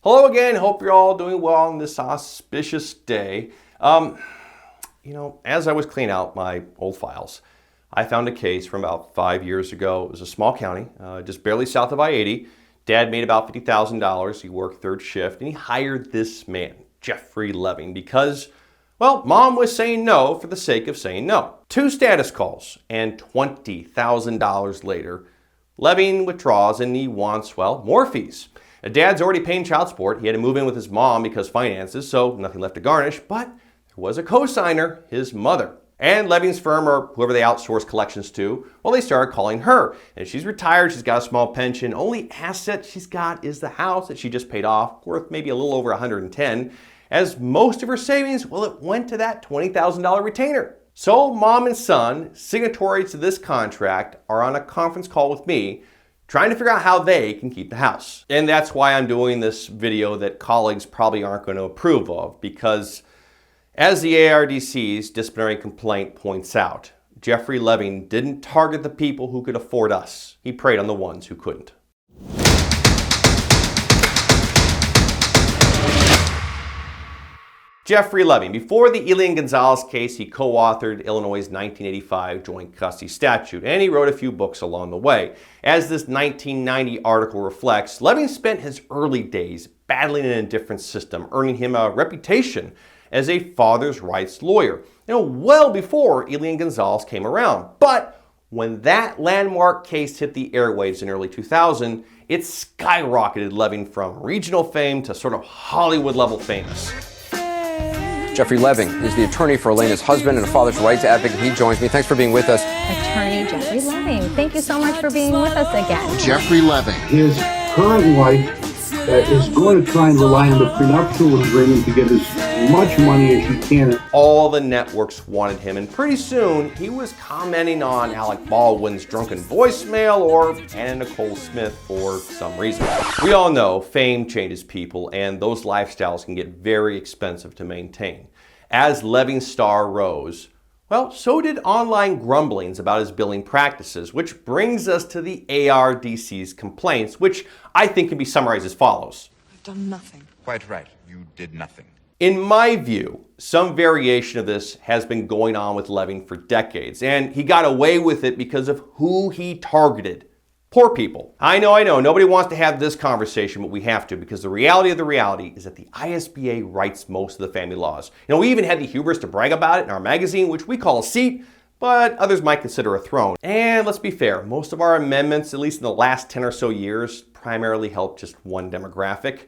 Hello again. Hope you're all doing well on this auspicious day. As I was cleaning out my old files, I found a case from about 5 years ago. It was a small county, just barely south of I-80. Dad made about $50,000. He worked third shift, and he hired this man, Jeffrey Leving, because, well, mom was saying no for the sake of saying no. 2 status calls, and $20,000 later, Leving withdraws and he wants, well, more fees. Dad's already paying child support. He had to move in with his mom because finances, so nothing left to garnish, but there was a co-signer, his mother. And Leving's firm, or whoever they outsource collections to, well, they started calling her. And she's retired, she's got a small pension. Only asset she's got is the house that she just paid off, worth maybe a little over $110,000. As most of her savings, well, it went to that $20,000 retainer. So mom and son, signatories to this contract, are on a conference call with me, trying to figure out how they can keep the house. And that's why I'm doing this video that colleagues probably aren't going to approve of, because as the ARDC's disciplinary complaint points out, Jeffrey Leving didn't target the people who could afford us. He preyed on the ones who couldn't. Jeffrey Leving. Before the Elian Gonzalez case, he co-authored Illinois' 1985 joint custody statute, and he wrote a few books along the way. As this 1990 article reflects, Leving spent his early days battling an indifference system, earning him a reputation as a father's rights lawyer, well before Elian Gonzalez came around. But when that landmark case hit the airwaves in early 2000, it skyrocketed Leving from regional fame to sort of Hollywood-level famous. Jeffrey Leving is the attorney for Elena's husband and a father's rights advocate. He joins me. Thanks for being with us. Attorney Jeffrey Leving, thank you so much for being with us again. Jeffrey Leving. His current wife is going to try and rely on the prenuptial agreement to get as much money as she can. All the networks wanted him, and pretty soon he was commenting on Alec Baldwin's drunken voicemail or Anna Nicole Smith for some reason. We all know fame changes people, and those lifestyles can get very expensive to maintain. As Leving's star rose, well, so did online grumblings about his billing practices, which brings us to the ARDC's complaints, which I think can be summarized as follows. I've done nothing. Quite right. You did nothing. In my view, some variation of this has been going on with Leving for decades, and he got away with it because of who he targeted. Poor people. I know, nobody wants to have this conversation, but we have to, because the reality of the reality is that the ISBA writes most of the family laws. We even had the hubris to brag about it in our magazine, which we call a seat, but others might consider a throne. And let's be fair, most of our amendments, at least in the last 10 or so years, primarily help just one demographic: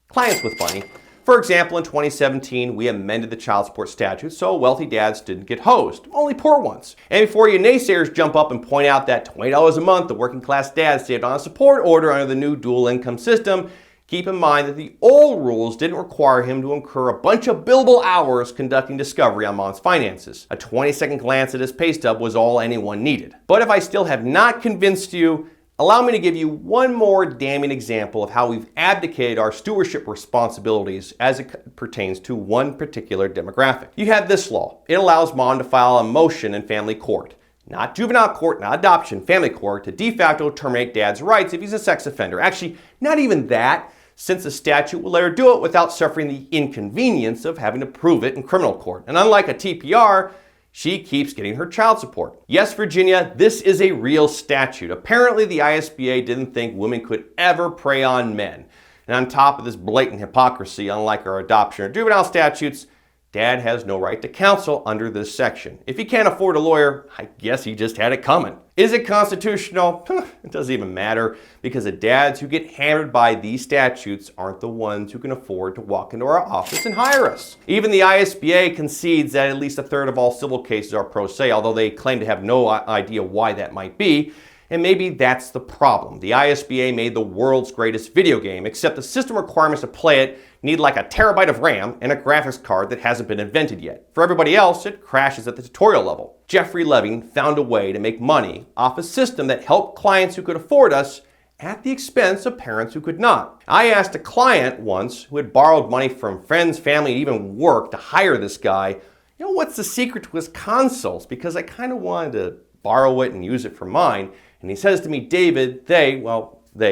clients with money. For example, in 2017, we amended the child support statute so wealthy dads didn't get hosed, only poor ones. And before you naysayers jump up and point out that $20 a month the working class dad saved on a support order under the new dual income system, keep in mind that the old rules didn't require him to incur a bunch of billable hours conducting discovery on mom's finances. A 20-second glance at his pay stub was all anyone needed. But if I still have not convinced you, allow me to give you one more damning example of how we've abdicated our stewardship responsibilities as it pertains to one particular demographic. You have this law. It allows mom to file a motion in family court, not juvenile court, not adoption, family court, to de facto terminate dad's rights if he's a sex offender. Actually, not even that, since the statute will let her do it without suffering the inconvenience of having to prove it in criminal court. And unlike a TPR, she keeps getting her child support. Yes, Virginia, this is a real statute. Apparently, the ISBA didn't think women could ever prey on men. And on top of this blatant hypocrisy, unlike our adoption or juvenile statutes, dad has no right to counsel under this section. If he can't afford a lawyer, I guess he just had it coming. Is it constitutional? It doesn't even matter, because the dads who get hammered by these statutes aren't the ones who can afford to walk into our office and hire us. Even the ISBA concedes that at least a third of all civil cases are pro se, although they claim to have no idea why that might be. And maybe that's the problem. The ISBA made the world's greatest video game, except the system requirements to play it need like a terabyte of RAM and a graphics card that hasn't been invented yet. For everybody else, it crashes at the tutorial level. Jeffrey Leving found a way to make money off a system that helped clients who could afford us at the expense of parents who could not. I asked a client once who had borrowed money from friends, family, and even work to hire this guy, what's the secret to his consoles? Because I kind of wanted to borrow it and use it for mine. And he says to me, David, they,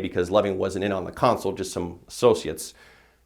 because Leving wasn't in on the console, just some associates,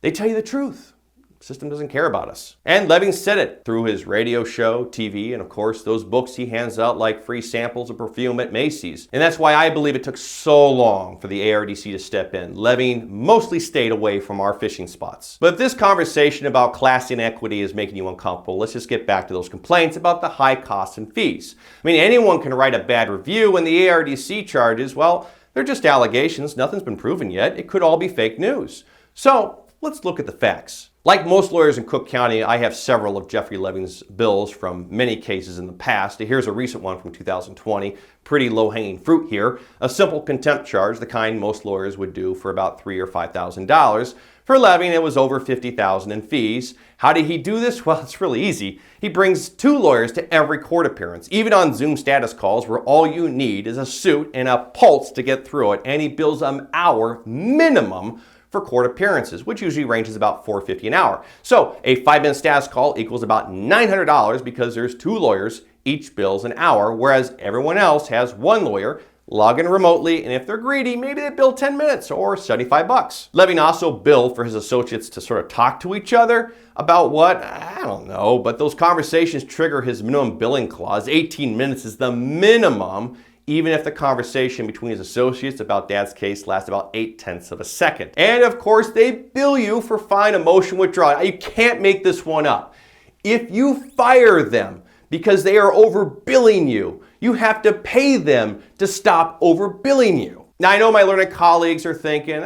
They tell you the truth. The system doesn't care about us. And Leving said it through his radio show, TV, and of course those books he hands out like free samples of perfume at Macy's. And that's why I believe it took so long for the ARDC to step in. Leving mostly stayed away from our fishing spots. But if this conversation about class inequity is making you uncomfortable, let's just get back to those complaints about the high costs and fees. I mean, anyone can write a bad review, and the ARDC charges, well, they're just allegations. Nothing's been proven yet. It could all be fake news. So let's look at the facts. Like most lawyers in Cook County, I have several of Jeffrey Leving's bills from many cases in the past. Here's a recent one from 2020. Pretty low-hanging fruit here. A simple contempt charge, the kind most lawyers would do for about $3,000 or $5,000. For Leving, it was over $50,000 in fees. How did he do this? Well, it's really easy. He brings 2 lawyers to every court appearance, even on Zoom status calls where all you need is a suit and a pulse to get through it, and he bills an hour minimum for court appearances, which usually ranges about $450 an hour. So a 5-minute status call equals about $900 because there's 2 lawyers, each bills an hour, whereas everyone else has 1 lawyer, log in remotely, and if they're greedy, maybe they bill 10 minutes or $75. Leving also billed for his associates to sort of talk to each other about what? I don't know, but those conversations trigger his minimum billing clause. 18 minutes is the minimum, even if the conversation between his associates about Dad's case lasts about 0.8 of a second. And of course, they bill you for fine emotion withdrawal. You can't make this one up. If you fire them because they are overbilling you, you have to pay them to stop overbilling you. Now, I know my learned colleagues are thinking,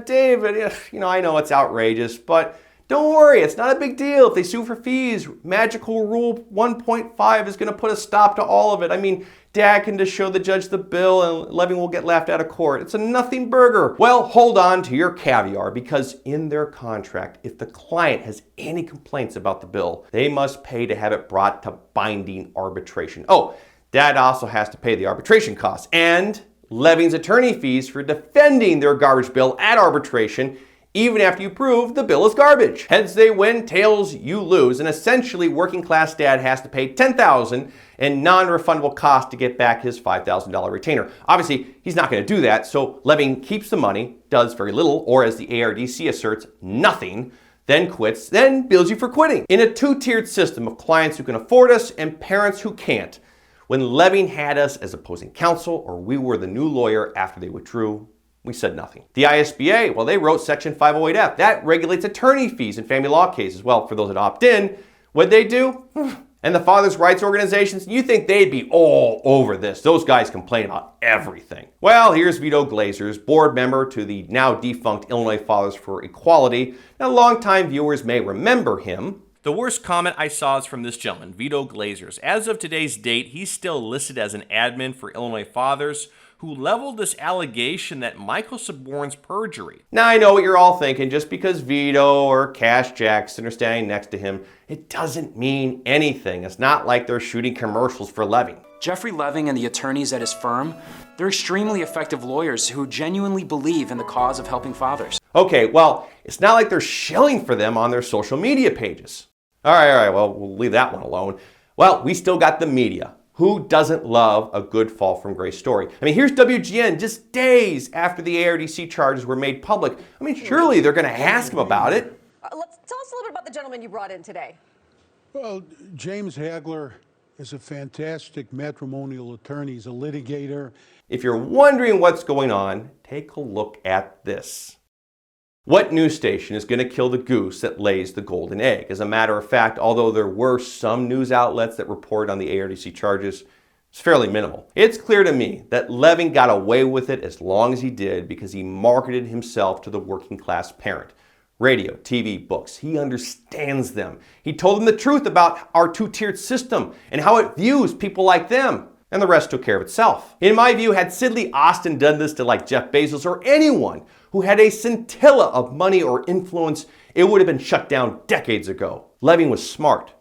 David, I know it's outrageous, but don't worry, it's not a big deal. If they sue for fees, magical rule 1.5 is going to put a stop to all of it. I mean, Dad can just show the judge the bill and Leving will get laughed out of court. It's a nothing burger. Well, hold on to your caviar, because in their contract, if the client has any complaints about the bill, they must pay to have it brought to binding arbitration. Oh, Dad also has to pay the arbitration costs and Leving's attorney fees for defending their garbage bill at arbitration, even after you prove the bill is garbage. Heads they win, tails you lose, and essentially working class Dad has to pay $10,000 in non-refundable costs to get back his $5,000 retainer. Obviously, he's not going to do that, so Leving keeps the money, does very little, or as the ARDC asserts, nothing, then quits, then bills you for quitting. In a 2-tiered system of clients who can afford us and parents who can't, when Leving had us as opposing counsel or we were the new lawyer after they withdrew, we said nothing. The ISBA, well, they wrote Section 508F. That regulates attorney fees in family law cases. Well, for those that opt in, what'd they do? And the fathers' rights organizations, you think they'd be all over this. Those guys complain about everything. Well, here's Vito Glazers, board member to the now defunct Illinois Fathers for Equality. Now, longtime viewers may remember him. The worst comment I saw is from this gentleman, Vito Glazers. As of today's date, he's still listed as an admin for Illinois Fathers, who leveled this allegation that Michael suborns perjury. Now, I know what you're all thinking. Just because Vito or Cash Jackson are standing next to him, it doesn't mean anything. It's not like they're shooting commercials for Leving. Jeffrey Leving and the attorneys at his firm, they're extremely effective lawyers who genuinely believe in the cause of helping fathers. Okay, well, it's not like they're shilling for them on their social media pages. All right, well, we'll leave that one alone. Well, we still got the media. Who doesn't love a good fall from grace story? I mean, here's WGN just days after the ARDC charges were made public. I mean, surely they're going to ask him about it. Tell us a little bit about the gentleman you brought in today. Well, James Hagler is a fantastic matrimonial attorney. He's a litigator. If you're wondering what's going on, take a look at this. What news station is going to kill the goose that lays the golden egg? As a matter of fact, although there were some news outlets that reported on the ARDC charges, it's fairly minimal. It's clear to me that Leving got away with it as long as he did because he marketed himself to the working class parent. Radio, TV, books, he understands them. He told them the truth about our 2-tiered system and how it views people like them. And the rest took care of itself. In my view, had Sidley Austin done this to like Jeff Bezos or anyone who had a scintilla of money or influence, it would have been shut down decades ago. Leving was smart,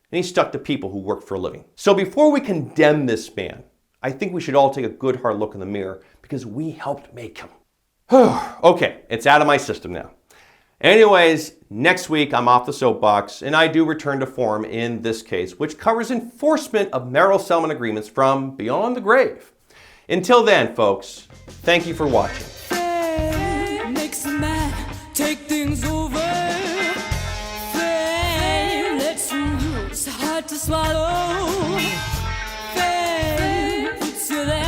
and he stuck to people who worked for a living. So before we condemn this man, I think we should all take a good hard look in the mirror because we helped make him. Okay, it's out of my system now. Anyways, next week I'm off the soapbox and I do return to form in this case, which covers enforcement of marital settlement agreements from beyond the grave. Until then, folks, thank you for watching. Take things over. to swallow.